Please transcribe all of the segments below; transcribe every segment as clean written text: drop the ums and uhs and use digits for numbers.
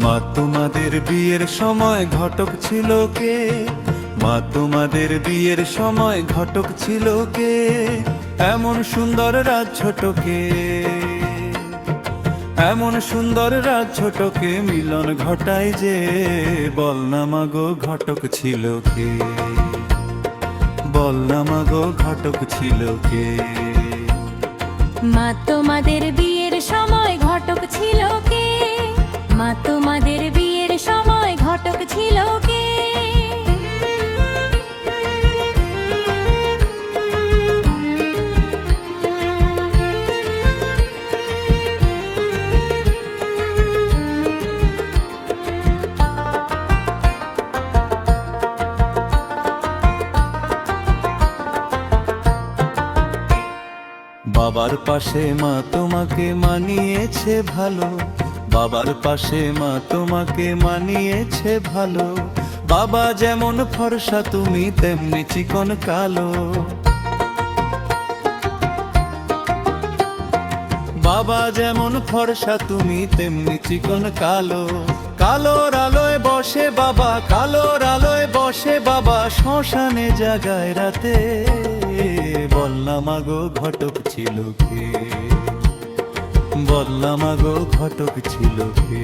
মা তোমাদের বিয়ের সময় ঘটক ছিল কে? মা তোমাদের বিয়ের সময় ঘটক ছিল কে? এমন সুন্দর রাত ছোটকে, এমন সুন্দর রাত ছোটকে মিলন ঘটায় যে, বল না মাগো ঘটক ছিল কে? বল না মাগো ঘটক ছিল কে? মা তোমাদের বিয়ের সময় ঘটক ছিল কে? মা তোমাদের বিয়ের সময় ঘটক ছিল কে? বাবার পাশে মা তোমাকে মানিয়েছে ভালো, বাবার পাশে মা তোমাকে মানিয়েছে ভালো। বাবা যেমন ফর্সা তুমি তেমনি চিকন কালো। বাবা যেমন ফর্সা তুমি তেমনি চিকন কালো। কালোর আলোয় বসে বাবা, কালোর আলোয় বসে বাবা, শ্মশানে জাগায় রাতে। বল না মাগো ঘটক ছিল কে? বল না মাগো ঘটক ছিল কে?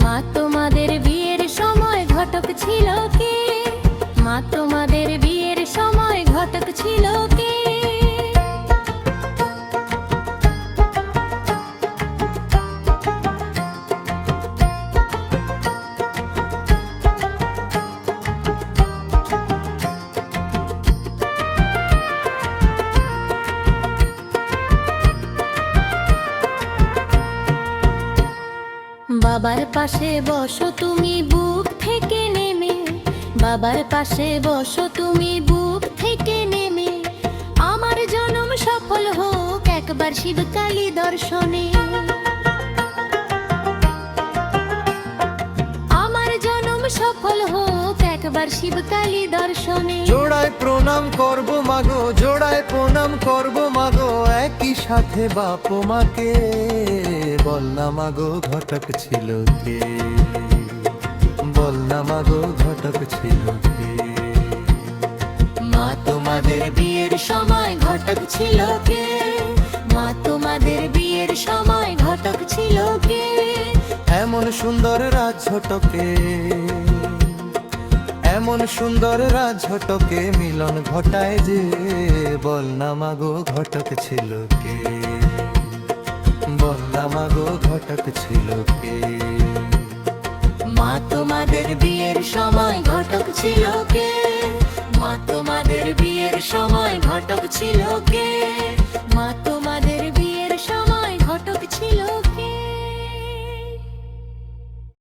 মা তোমাদের বিয়ের সময় ঘটক ছিল কে? মা তোমাদের বিয়ের সময় ঘটক ছিল কে? বাবার পাশে বসো তুমি বুক থেকে নেমে, বাবার পাশে বসো তুমি বুক থেকে নেমে। আমার জনম সফল হোক একবার শিবকালী দর্শনে। আমার জনম সফল হোক একবার শিবকালী দর্শনে। জোড়ায় প্রণাম করব মাগো, জোড়ায় প্রণাম করব মাগো, একই সাথে বাপ মাকে। বল না মাগো ঘটক ছিল কে? বল না মাগো ঘটক ছিল কে? মা তোমাদের বিয়ের সময় ঘটক ছিল কে? মা তোমাদের বিয়ের সময় ঘটক ছিল কে? এমন সুন্দর রাত ছোটকে, এমন সুন্দর রাত ছোটকে মিলন ঘটায় যে, বল না মাগো ঘটক ছিল কে? বল না মাগো ঘটক ছিল কে? মা তোমাদের বিয়ের সময় ঘটক ছিল কে? মা তোমাদের বিয়ের সময় ঘটক ছিল কে?